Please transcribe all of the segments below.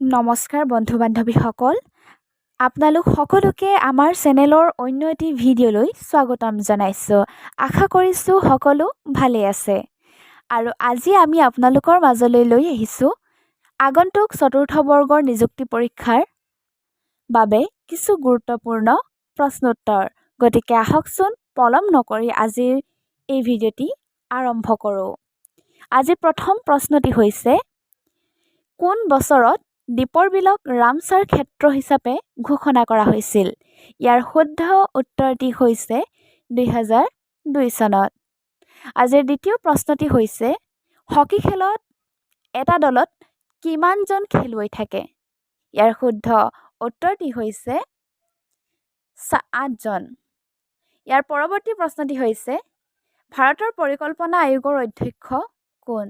নমস্কাৰ বন্ধু বান্ধৱীসকল আপোনালোক সকলোকে আমাৰ চেনেলৰ অন্য এটি ভিডিঅ'লৈ স্বাগতম জনাইছোঁ। আশা কৰিছোঁ সকলো ভালে আছে আৰু আজি আমি আপোনালোকৰ মাজলৈ লৈ আহিছোঁ আগন্তুক চতুৰ্থ বৰ্গৰ নিযুক্তি পৰীক্ষাৰ বাবে কিছু গুৰুত্বপূৰ্ণ প্ৰশ্নোত্তৰ। গতিকে আহকচোন পলম নকৰি আজিৰ এই ভিডিঅ'টি আৰম্ভ কৰোঁ। আজি প্ৰথম প্ৰশ্নটি হৈছে কোন বছৰত দীপৰ বিলক ৰামছাৰ ক্ষেত্ৰ হিচাপে ঘোষণা কৰা হৈছিল? ইয়াৰ শুদ্ধ উত্তৰটি হৈছে 2002 চনত। আজিৰ দ্বিতীয় প্ৰশ্নটি হৈছে হকী খেলত এটা দলত কিমানজন খেলুৱৈ থাকে? ইয়াৰ শুদ্ধ উত্তৰটি হৈছে 8জন। ইয়াৰ পৰৱৰ্তী প্ৰশ্নটি হৈছে ভাৰতৰ পৰিকল্পনা আয়োগৰ অধ্যক্ষ কোন?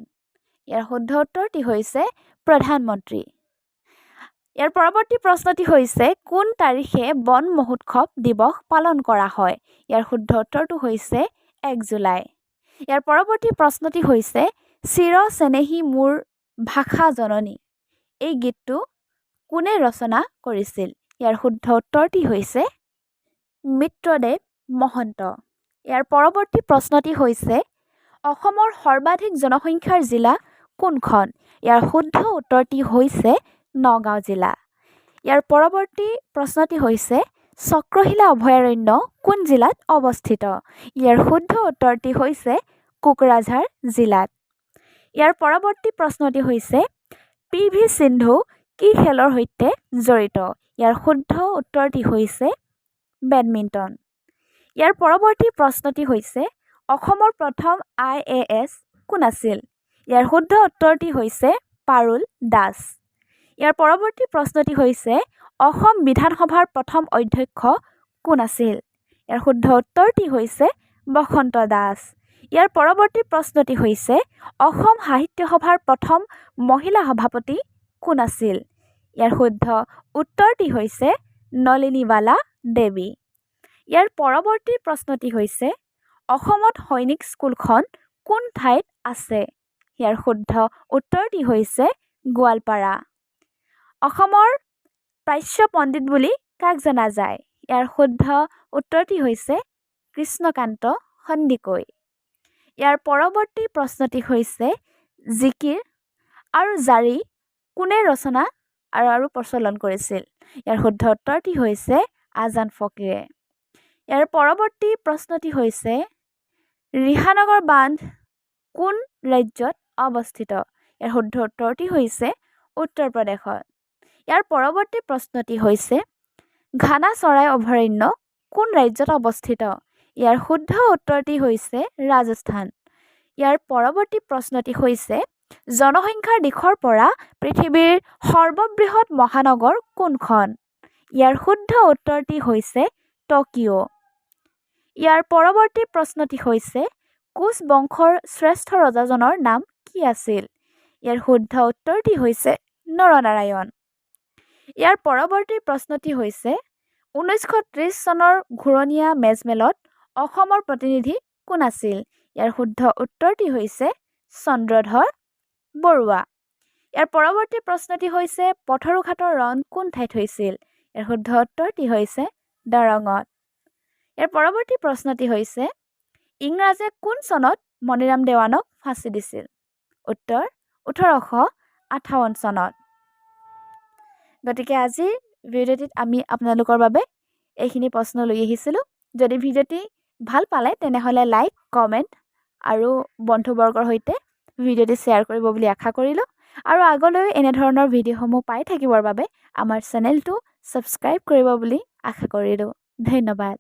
ইয়াৰ শুদ্ধ উত্তৰটি হৈছে প্ৰধানমন্ত্ৰী। ইয়াৰ পৰৱৰ্তী প্ৰশ্নটি হৈছে কোন তাৰিখে বন মহোৎসৱ দিৱস পালন কৰা হয়? ইয়াৰ শুদ্ধ উত্তৰটো হৈছে 1 জুলাই। ইয়াৰ পৰৱৰ্তী প্ৰশ্নটি হৈছে চিৰ চেনেহী মোৰ ভাষা জননী এই গীতটো কোনে ৰচনা কৰিছিল? ইয়াৰ শুদ্ধ উত্তৰটি হৈছে মিত্ৰদেৱ মহন্ত। ইয়াৰ পৰৱৰ্তী প্ৰশ্নটি হৈছে অসমৰ সৰ্বাধিক জনসংখ্যাৰ জিলা কোনখন? ইয়াৰ শুদ্ধ উত্তৰটি হৈছে নগাঁও জিলা। ইয়াৰ পৰৱৰ্তী প্ৰশ্নটি হৈছে চক্ৰশিলা অভয়াৰণ্য কোন জিলাত অৱস্থিত? ইয়াৰ শুদ্ধ উত্তৰটি হৈছে কোকৰাঝাৰ জিলাত। ইয়াৰ পৰৱৰ্তী প্ৰশ্নটি হৈছে PV সিন্ধু কি খেলৰ সৈতে জড়িত? ইয়াৰ শুদ্ধ উত্তৰটি হৈছে বেডমিণ্টন। ইয়াৰ পৰৱৰ্তী প্ৰশ্নটি হৈছে অসমৰ প্ৰথম IAS কোন আছিল? ইয়াৰ শুদ্ধ উত্তৰটি হৈছে পাৰুল দাস। ইয়াৰ পৰৱৰ্তী প্ৰশ্নটি হৈছে অসম বিধানসভাৰ প্ৰথম অধ্যক্ষ কোন আছিল? ইয়াৰ শুদ্ধ উত্তৰটি হৈছে বসন্ত দাস। ইয়াৰ পৰৱৰ্তী প্ৰশ্নটি হৈছে অসম সাহিত্য সভাৰ প্ৰথম মহিলা সভাপতি কোন আছিল? ইয়াৰ শুদ্ধ উত্তৰটি হৈছে নলিনীবালা দেৱী। ইয়াৰ পৰৱৰ্তী প্ৰশ্নটি হৈছে অসমত সৈনিক স্কুলখন কোন ঠাইত আছে? ইয়াৰ শুদ্ধ উত্তৰটি হৈছে গোৱালপাৰা। অসমৰ প্ৰাচ্য পণ্ডিত বুলি কাক জনা যায়? ইয়াৰ শুদ্ধ উত্তৰটি হৈছে কৃষ্ণকান্ত সন্দিকৈ। ইয়াৰ পৰৱৰ্তী প্ৰশ্নটি হৈছে জিকিৰ আৰু জাৰি কোনে ৰচনা আৰু প্ৰচলন কৰিছিল? ইয়াৰ শুদ্ধ উত্তৰটি হৈছে আজান ফকীৰে। ইয়াৰ পৰৱৰ্তী প্ৰশ্নটি হৈছে ৰিহানগৰ বান্ধ কোন ৰাজ্যত অৱস্থিত? ইয়াৰ শুদ্ধ উত্তৰটি হৈছে উত্তৰ প্ৰদেশত। ইয়াৰ পৰৱৰ্তী প্ৰশ্নটি হৈছে ঘানা চৰাই অভয়াৰণ্য কোন ৰাজ্যত অৱস্থিত? ইয়াৰ শুদ্ধ উত্তৰটি হৈছে ৰাজস্থান। ইয়াৰ পৰৱৰ্তী প্ৰশ্নটি হৈছে জনসংখ্যাৰ দিশৰ পৰা পৃথিৱীৰ সৰ্ববৃহৎ মহানগৰ কোনখন? ইয়াৰ শুদ্ধ উত্তৰটি হৈছে টকিঅ'। ইয়াৰ পৰৱৰ্তী প্ৰশ্নটি হৈছে কোচ বংশৰ শ্ৰেষ্ঠ ৰজাজনৰ নাম কি আছিল? ইয়াৰ শুদ্ধ উত্তৰটি হৈছে নৰনাৰায়ণ। ইয়াৰ পৰৱৰ্তী প্ৰশ্নটি হৈছে 1930 চনৰ ঘূৰণীয়া মেজমেলত অসমৰ প্ৰতিনিধি কোন আছিল? ইয়াৰ শুদ্ধ উত্তৰটি হৈছে চন্দ্ৰধৰ বৰুৱা। ইয়াৰ পৰৱৰ্তী প্ৰশ্নটি হৈছে পথৰুঘাটৰ ৰণ কোন ঠাইত হৈছিল? ইয়াৰ শুদ্ধ উত্তৰটি হৈছে দৰঙত। ইয়াৰ পৰৱৰ্তী প্ৰশ্নটি হৈছে ইংৰাজে কোন চনত মণিৰাম দেৱানক ফাঁচি দিছিল? উত্তৰ 1858 চনত। গতিকে আজিৰ ভিডিঅ'টিত আমি আপোনালোকৰ বাবে এইখিনি প্ৰশ্ন লৈ আহিছিলোঁ। যদি ভিডিঅ'টি ভাল পালে তেনেহ'লে লাইক কমেণ্ট আৰু বন্ধুবৰ্গৰ সৈতে ভিডিঅ'টি শ্বেয়াৰ কৰিব বুলি আশা কৰিলোঁ আৰু আগলৈ এনেধৰণৰ ভিডিঅ'সমূহ পাই থাকিবৰ বাবে আমাৰ চেনেলটো ছাবস্ক্ৰাইব কৰিব বুলি আশা কৰিলোঁ। ধন্যবাদ।